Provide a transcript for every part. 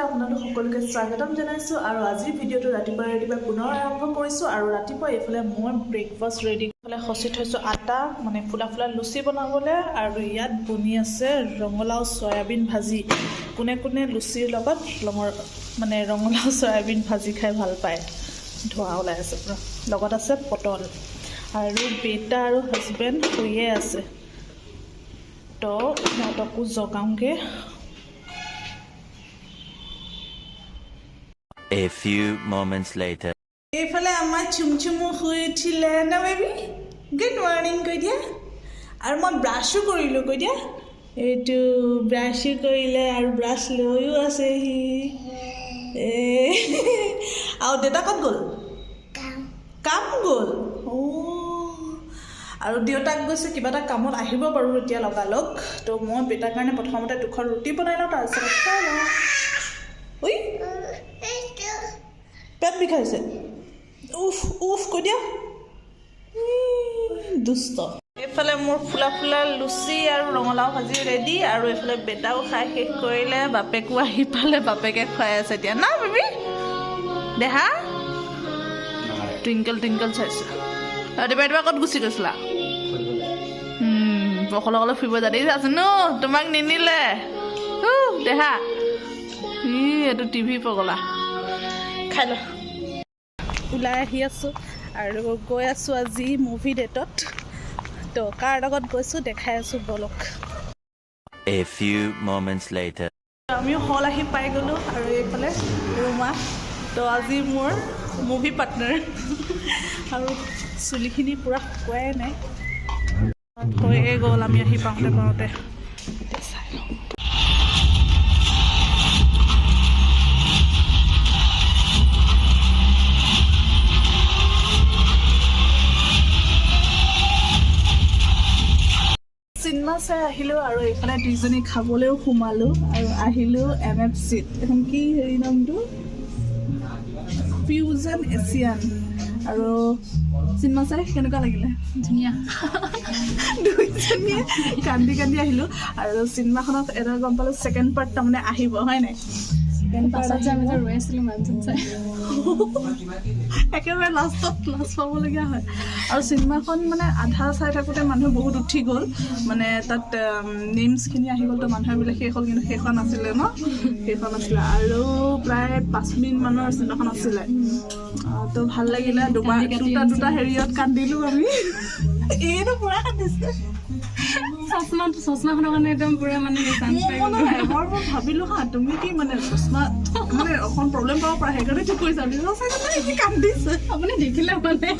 আপোনালোক সকলোকে স্বাগতম জনাইছো আৰু আজি ভিডিওটো ৰাতিপুৱা পুনৰ আৰম্ভ কৰিছো আৰু ৰাতিপুৱা এইফালে মই ব্ৰেকফাষ্ট ৰেডি কৰি খচি থৈছো আটা মানে ফুলা লুচি বনাবলৈ আৰু ইয়াত বনি আছে ৰঙলাও সয়াবিন ভাজি কোনে কোনে লুচিৰ লগত মানে ৰঙলাও সয়াবিন ভাজি খাই ভাল পায় ধোৱা ওলাই আছে পুৰা লগত আছে পটল আৰু বেটা আৰু হাজবেণ্ড শুইয়ে আছে তো সিহঁতকো জগাওঁগে A few moments later. এইফালে আমাৰ চুমচুমু শুই উঠিলে না বেবি গুড মৰ্ণিং কৈ দিয়া আৰু মই ব্ৰাছো কৰিলোঁ কৈ দিয়া এইটো ব্ৰাছো কৰিলে আৰু ব্ৰাছ লৈও আছে সি আৰু দেউতা ক'ত গ'ল কাম গ'ল আৰু দেউতাক গৈছে কিবা এটা কামত আহিব বাৰু এতিয়া লগালগ তো মই বেটাৰ কাৰণে প্ৰথমতে দুখন ৰুটি বনাই লওঁ তাৰপিছত খাই লওঁ ঐ পেট বিষাইছে উফ উফ কৈ দিয়া দুষ্ট এইফালে মোৰ ফুলা লুচি আৰু ৰঙালাও ভাজি ৰেডি আৰু এইফালে বেটাও খাই শেষ কৰিলে বাপেকো আহি পালে বাপেকে খুৱাই আছে এতিয়া না বেবি দেহা টুইংকল চাইছে ৰাতিপুৱা ক'ত গুচি গৈছিলা অকলে ফুৰিব যাতে আছে ন তোমাক নিনিলে দেহা এইটো টিভি পগলা খাই ল ওলাই আহি আছোঁ আৰু গৈ আছোঁ আজি মুভি ডেটত তো কাৰ লগত গৈছোঁ দেখাই আছোঁ বলক A few moments later. আমিও হল আহি পাই গ'লোঁ আৰু এইফালে ৰুমা তো আজি মোৰ মুভি পাৰ্টনাৰ আৰু চুলিখিনি পূৰা শুকুৱাই নাই হৈয়ে গ'ল আমি আহি পাওঁতে চাই লওঁ চিনেমা চাই আহিলোঁ আৰু এইফালে দুইজনী খাবলৈও সোমালোঁ আৰু আহিলোঁ MFCত এখন কি হেৰি নামটো ফিউজন এছিয়ান আৰু চিনেমা চাই কেনেকুৱা লাগিলে ধুনীয়া দুইজনীয়ে কান্দি আহিলোঁ আৰু চিনেমাখনত এটা গম পালোঁ ছেকেণ্ড পাৰ্ট তাৰমানে আহিব হয় নাই একেবাৰে লাষ্ট পাবলগীয়া হয় আৰু চিনেমাখন মানে আধা চাই থাকোঁতে মানুহ বহুত উঠি গ'ল মানে তাত নেমছখিনি আহি গ'ল তো মানুহে বোলে শেষ হ'ল কিন্তু সেইখন আছিলে ন সেইখন আছিলে আৰু প্ৰায় 5 মিনিটমানৰ চিনেমাখন আছিলে তো ভাল লাগিলে দুটা হেৰিয়ত কান্দিলোঁ আমি এইটো পূৰা কান্দিছে চশমাখনৰ কাৰণে একদম পুৰা মানে এবাৰ মই ভাবিলোঁ হা তুমি কি মানে চশমা মানে অকণ প্ৰব্লেম পাব পাৰে সেইকাৰণে ঠিক কৰিছা কান্দিছে আপুনি দেখিলে মানে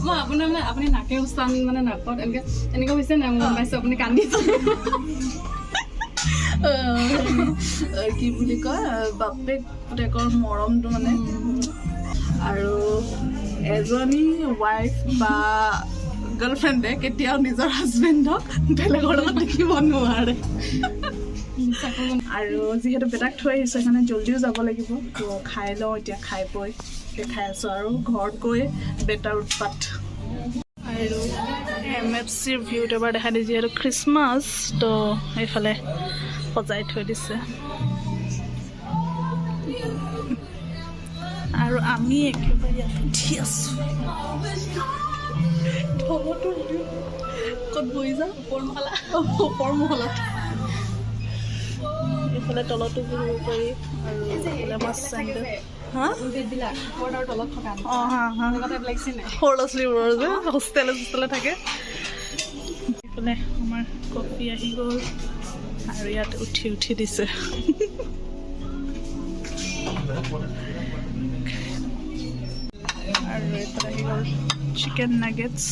মই আপোনাৰ মানে আপুনি নাকে উস্তান মানে নাকত এনেকৈ হৈছে নাই মই গম পাইছোঁ আপুনি কান্দিছে কি বুলি কয় বাপেক পুতেকৰ মৰমটো মানে আৰু এজনী ৱাইফ বা গাৰ্লফ্ৰেণ্ডে কেতিয়াও নিজৰ হাজবেণ্ডক বেলেগৰ লগত দেখিব নোৱাৰে আৰু যিহেতু বেটাক থৈ আহিছোঁ সেইকাৰণে জল্দিও যাব লাগিব তো খাই লওঁ এতিয়া খাই বৈ দেখাই আছোঁ আৰু ঘৰত গৈ বেটাৰ উৎপাত আৰু MFCৰ ভিউটো এবাৰ দেখাই দিছে যিহেতু খ্ৰীষ্টমাছ তো এইফালে সজাই থৈ দিছে আৰু আমি একেবাৰে ইয়াত উঠি আছোঁ ক'ত বহি যাওঁ ওপৰ মহলাত এইফালে তলতো বহিব পাৰি আৰু এইফালে মাছ চেণ্ডেল তলত থকা সৰু ল'ৰা ছোৱালীবোৰৰ যে হোষ্টেলে থাকে এইফালে আমাৰ কফি আহি গ'ল আৰু ইয়াত উঠি দিছে আৰু এইফালে আহি গ'ল চিকেন নাগেটছ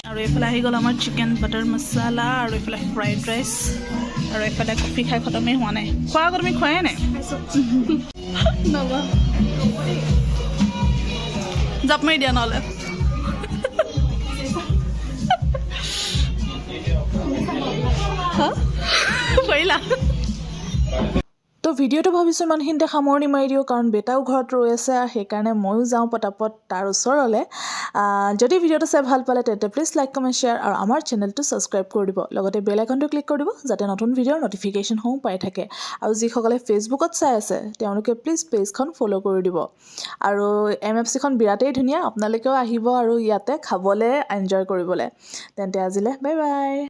আৰু এইফালে আহি গ'ল আমাৰ চিকেন বাটাৰ মছালা আৰু এইফালে ফ্ৰাইড ৰাইচ আৰু এইফালে কফি খাই খতমেই হোৱা নাই খোৱাৰ আগত তুমি খোৱাই নাই জাপ মাৰি দিয়া নহ'লে পাৰিলা তো ভিডিঅ'টো ভাবিছোঁ ইমানখিনিতে সামৰণি মাৰি দিওঁ কাৰণ বেটাও ঘৰত ৰৈ আছে আৰু সেইকাৰণে ময়ো যাওঁ পটাপট তাৰ ওচৰলৈ যদি ভিডিঅ'টো চাই ভাল পালে তেন্তে প্লিজ লাইক কমেণ্ট শ্বেয়াৰ আৰু আমাৰ চেনেলটো ছাবস্ক্ৰাইব কৰি দিব লগতে বেল আইকনটো ক্লিক কৰি দিব যাতে নতুন ভিডিঅ'ৰ ন'টিফিকেশ্যনসমূহ পাই থাকে আৰু যিসকলে ফেচবুকত চাই আছে তেওঁলোকে প্লিজ পেজখন ফ'ল' কৰি দিব আৰু MFCখন বিৰাটেই ধুনীয়া আপোনালোকেও আহিব আৰু ইয়াতে খাবলৈ এনজয় কৰিবলৈ তেন্তে আজিলৈ বাই বাই